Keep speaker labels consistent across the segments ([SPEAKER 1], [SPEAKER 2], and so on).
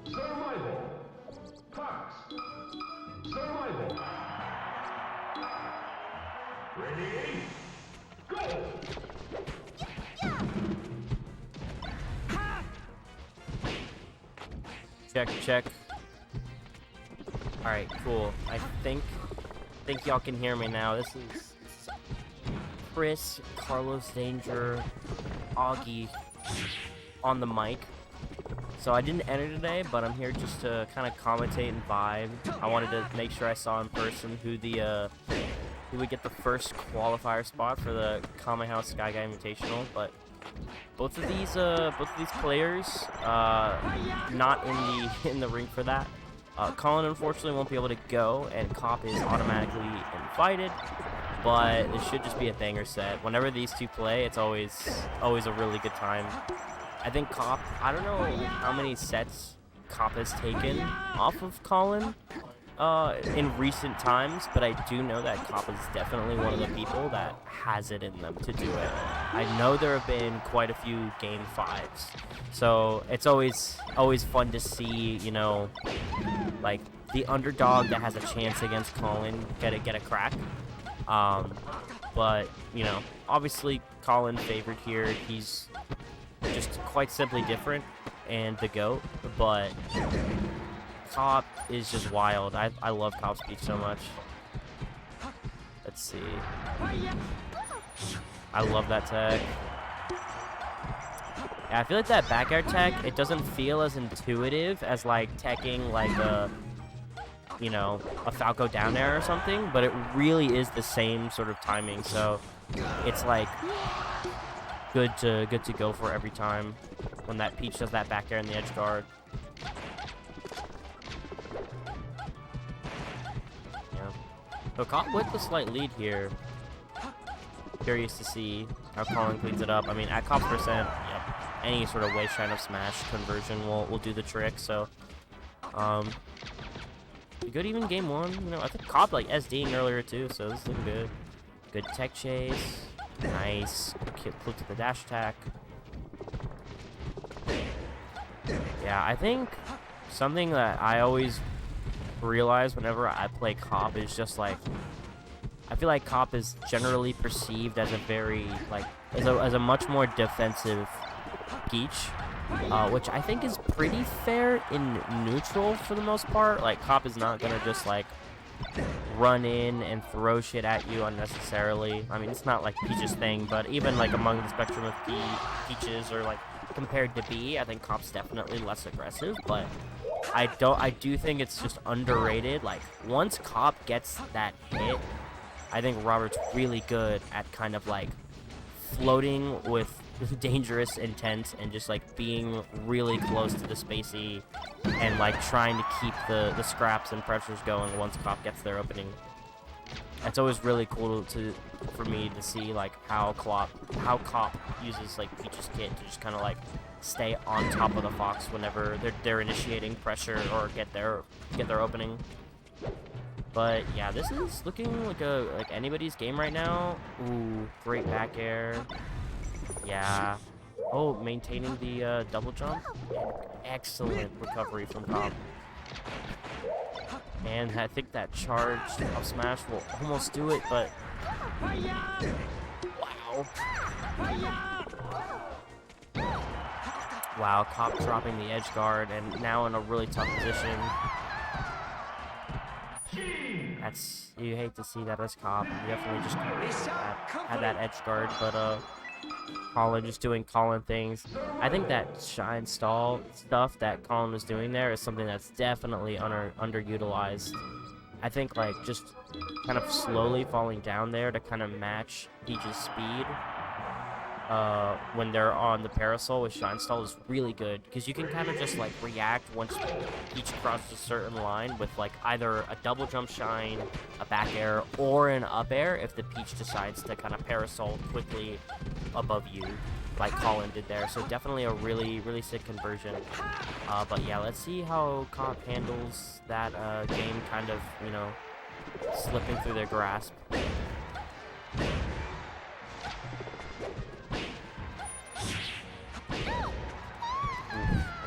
[SPEAKER 1] Survival. Cox. Survival. Ready? Go!
[SPEAKER 2] Check, check. Alright, cool. I think y'all can hear me now. This is Chris, Carlos Danger, Augie on the mic. So I didn't enter today, but I'm here just to kind of commentate and vibe. I wanted to make sure I saw in person who would get the first qualifier spot for the Kame House Sky Guy Invitational, but both of these players not in the ring for that. Colin unfortunately won't be able to go, and CAUP is automatically invited. But it should just be a banger set. Whenever these two play, it's always a really good time. I think CAUP, I don't know how many sets CAUP has taken off of Colin in recent times, but I do know that CAUP is definitely one of the people that has it in them to do it. I know there have been quite a few game 5s, so it's always fun to see, you know, like the underdog that has a chance against Colin get a crack. But you know, obviously Colin favored here. He's just quite simply different and the GOAT, but CAUP is just wild. I love CAUP's speech so much. Let's see. I love that tech. Yeah, I feel like that back air tech, it doesn't feel as intuitive as like teching like a, you know, a Falco down air or something, but it really is the same sort of timing, so it's like good to go for every time when that Peach does that back air in the edge guard. Yeah. So CAUP with the slight lead here. Curious to see how Colin cleans it up. I mean, at CAUP's percent, yep, any sort of waist shine of smash conversion will do the trick, so good even game 1. You know, I think CAUP like SDing earlier too, so this is looking good. Good tech chase. Nice. Click to the dash attack. Yeah, I think something that I always realize whenever I play CAUP is just like, I feel like CAUP is generally perceived as a very, like, as a much more defensive Peach, which I think is pretty fair in neutral for the most part. Like, CAUP is not gonna just, like, run in and throw shit at you unnecessarily. I mean, it's not like Peach's thing, but even, like, among the spectrum of Peaches, or, like, compared to B, I think CAUP's definitely less aggressive, but I do think it's just underrated. Like, once CAUP gets that hit, I think Robert's really good at kind of, like, floating with dangerous intent and just like being really close to the spacey and like trying to keep the scraps and pressures going once CAUP gets their opening. It's always really cool for me to see like how CAUP uses like Peach's kit to just kind of like stay on top of the Fox whenever they're initiating pressure or get their opening. But yeah, this is looking like anybody's game right now. Ooh, great back air. Yeah. Oh, maintaining the double jump. Excellent recovery from CAUP. And I think that charge up smash will almost do it, but wow. Wow, CAUP dropping the edge guard and now in a really tough position. You hate to see that as CAUP. You definitely just had that edge guard, but Colin just doing Colin things. I think that shine stall stuff that Colin was doing there is something that's definitely underutilized. I think like just kind of slowly falling down there to kind of match Peach's speed when they're on the parasol with shine stall is really good, because you can kind of just like react once Peach crosses a certain line with like either a double jump shine, a back air, or an up air if the Peach decides to kind of parasol quickly above you like Colin did there. So definitely a really sick conversion. But yeah, let's see how CAUP handles that game kind of, you know, slipping through their grasp.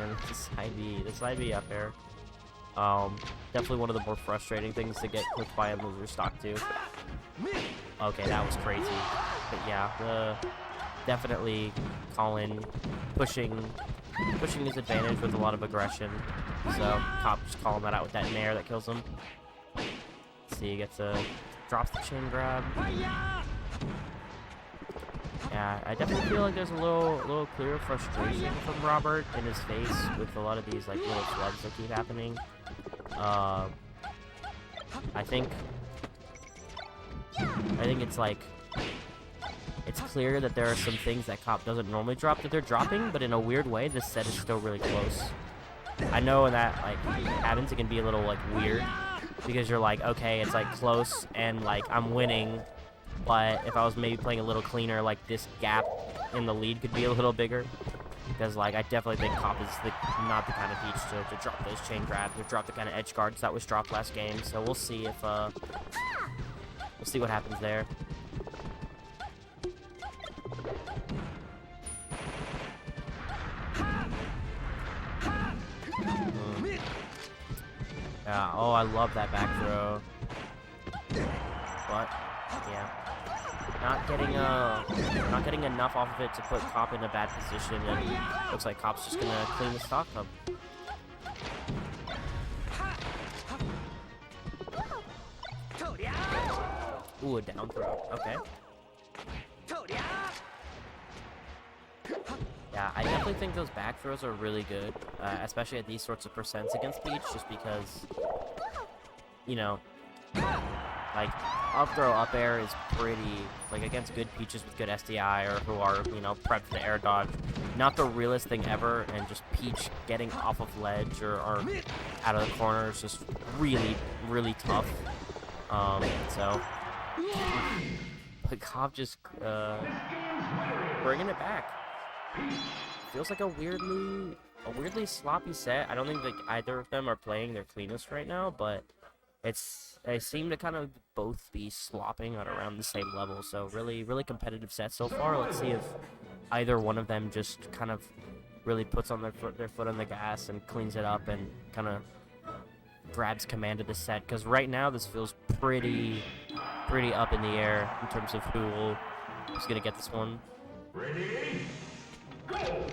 [SPEAKER 2] man. The side B up air. Definitely one of the more frustrating things to get clipped by and lose your stock to. Okay, that was crazy. But yeah, definitely Colin pushing his advantage with a lot of aggression. So CAUP just calling that out with that nair that kills him. Let's see, he drops the chain grab. Yeah, I definitely feel like there's a little clear frustration from Robert in his face with a lot of these like little flubs that keep happening. I think it's like it's clear that there are some things that CAUP doesn't normally drop that they're dropping, but in a weird way, this set is still really close. I know when that like happens, it can be a little like weird because you're like, okay, it's like close and like I'm winning, but if I was maybe playing a little cleaner, like this gap in the lead could be a little bigger. Because like I definitely think CAUP is not the kind of Peach to drop those chain grabs or drop the kind of edge guards that was dropped last game. So we'll see if we'll see what happens there. Yeah, oh, I love that back throw. But yeah, not getting enough off of it to put CAUP in a bad position, and looks like CAUP's just gonna clean the stock up. Ooh, a down throw. Okay. Yeah, I definitely think those back throws are really good, especially at these sorts of percents against Peach, just because, you know, like, up throw up air is pretty, like, against good Peaches with good SDI or who are, you know, prepped to air dodge, not the realest thing ever, and just Peach getting off of ledge or out of the corner is just really, really tough. So, but CAUP just, bringing it back. Feels like a weirdly sloppy set. I don't think like either of them are playing their cleanest right now, but they seem to kind of both be slopping at around the same level. So really competitive set so far. Let's see if either one of them just kind of really puts on their foot on the gas and cleans it up and kind of grabs command of the set. Because right now this feels pretty up in the air in terms of who's gonna get this one.
[SPEAKER 1] Ready? Go!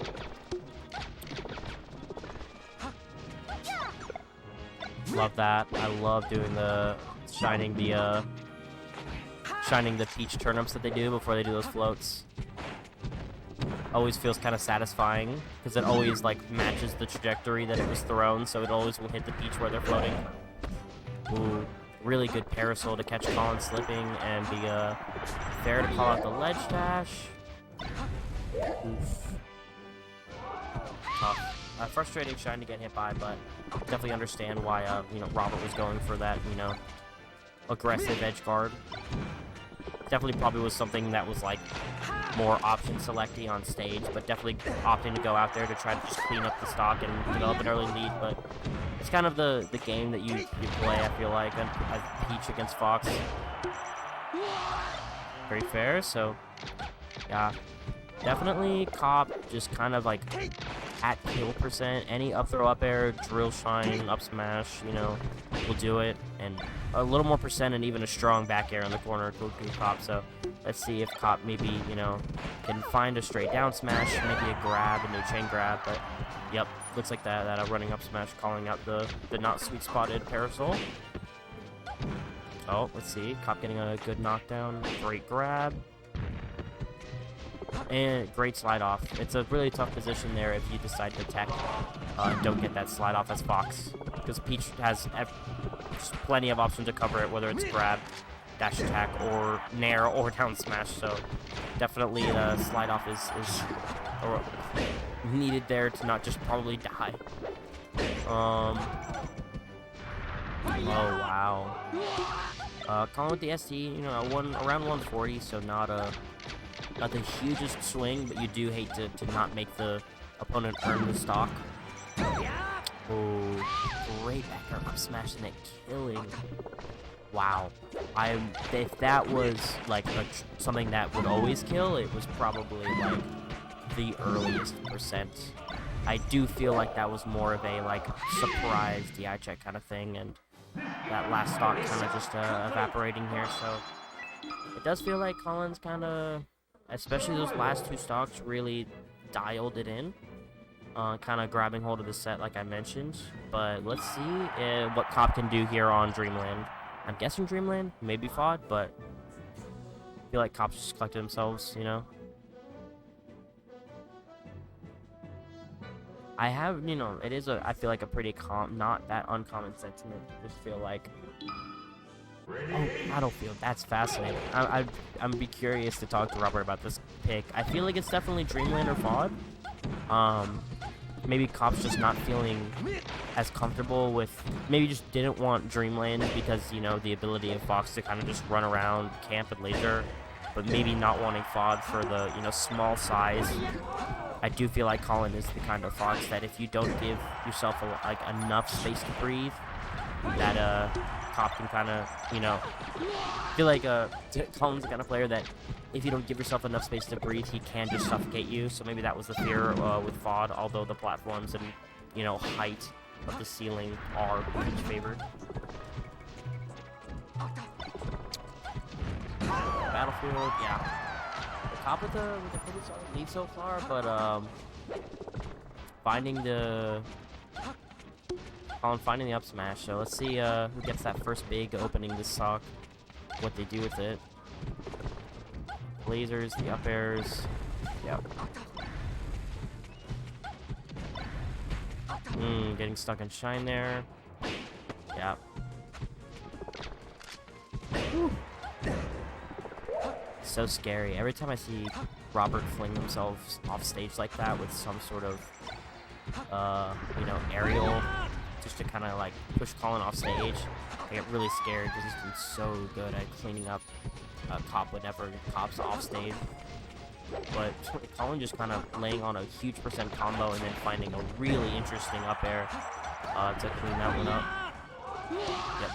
[SPEAKER 2] Love that. I love doing the shining the Peach turnips that they do before they do those floats. Always feels kind of satisfying because it always like matches the trajectory that it was thrown, so it always will hit the Peach where they're floating. Ooh, really good parasol to catch Colin slipping and be fair to call out the ledge dash. Oof. Tough. Frustrating Shine to get hit by, but definitely understand why you know, Robert was going for that, you know, aggressive edge guard. Definitely probably was something that was like more option selecty on stage, but definitely opting to go out there to try to just clean up the stock and develop an early lead. But it's kind of the game that you play, I feel like, as Peach against Fox. Very fair, so yeah. Definitely CAUP just kind of like at kill percent. Any up throw up air, drill shine, up smash, you know, will do it. And a little more percent and even a strong back air in the corner to CAUP. So let's see if CAUP maybe, you know, can find a straight down smash, maybe a grab, a new chain grab. But yep, looks like that a running up smash calling out the not sweet spotted parasol. Oh, let's see. CAUP getting a good knockdown. Great grab. And great slide off. It's a really tough position there if you decide to tech. Don't get that slide off as Fox. Because Peach has plenty of options to cover it, whether it's grab, dash attack, or nair, or down smash. So definitely the slide off is needed there to not just probably die. Oh, wow. Colin with the SD, you know, around 140, so not the hugest swing, but you do hate to not make the opponent earn the stock. Oh, great back air up smash and it killing. Wow. If that was like something that would always kill, it was probably like the earliest percent I do feel like that was more of a like surprise DI check kind of thing, and that last stock kind of just evaporating here. So it does feel like Collins kind of, especially those last two stocks, really dialed it in, kind of grabbing hold of the set like I mentioned. But let's see what CAUP can do here on Dreamland. I'm guessing Dreamland, maybe FOD, but I feel like CAUP's just collected themselves, you know. I have, you know, it is I feel like a pretty not that uncommon sentiment. Just feel like, oh, Battlefield, that's fascinating. I'm be curious to talk to Robert about this pick. I feel like it's definitely Dreamland or FOD. Maybe CAUP's just not feeling as comfortable with, maybe just didn't want Dreamland because, you know, the ability of Fox to kind of just run around, camp, and laser, but maybe not wanting FOD for the, you know, small size. I do feel like Colin is the kind of Fox that if you don't give yourself like enough space to breathe, that CAUP can kind of, you know, feel like Colin's the kind of player that if you don't give yourself enough space to breathe, he can just suffocate you. So maybe that was the fear with FOD, although the platforms and, you know, height of the ceiling are Peach favored. Battlefield, yeah. The CAUP with a pretty solid lead so far, but finding the up smash. So let's see who gets that first big opening this stock, what they do with it. Lasers, the up airs, yep. Getting stuck in shine there. Yep. Whew. So scary. Every time I see Robert fling themselves off stage like that with some sort of, you know, aerial, just to kind of like push Colin off stage, I get really scared because he's been so good at cleaning up CAUP whenever CAUP's off stage. But Colin just kind of laying on a huge % combo and then finding a really interesting up air to clean that one up. Yep.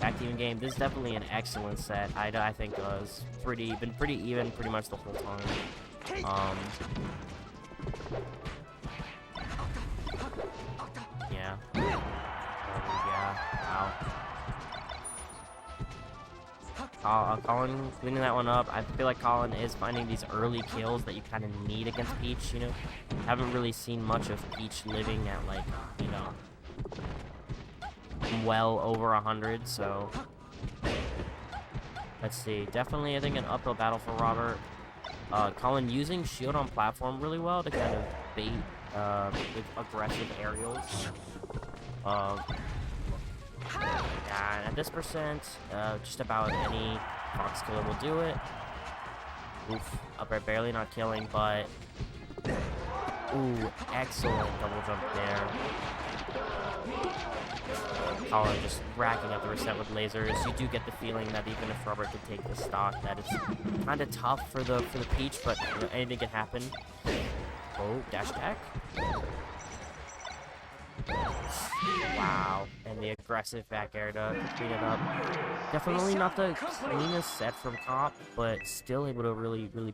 [SPEAKER 2] Back to even game. This is definitely an excellent set. I think it's been pretty even pretty much the whole time. Yeah. Yeah. Wow. Colin cleaning that one up. I feel like Colin is finding these early kills that you kind of need against Peach, you know. Haven't really seen much of Peach living at, like, you know, well over 100, so let's see. Definitely, I think, an uphill battle for Robert. Colin using shield on platform really well to kind of bait with aggressive aerials. And at this percent, just about any Fox killer will do it. Oof, up air barely not killing, but ooh, excellent double jump there. Colin just racking up the reset with lasers. You do get the feeling that even if Robert could take the stock, that it's kind of tough for the Peach, but you know, anything can happen. Oh, dash attack. Wow, and the aggressive back air to clean it up. Definitely not the cleanest set from CAUP, but still able to really push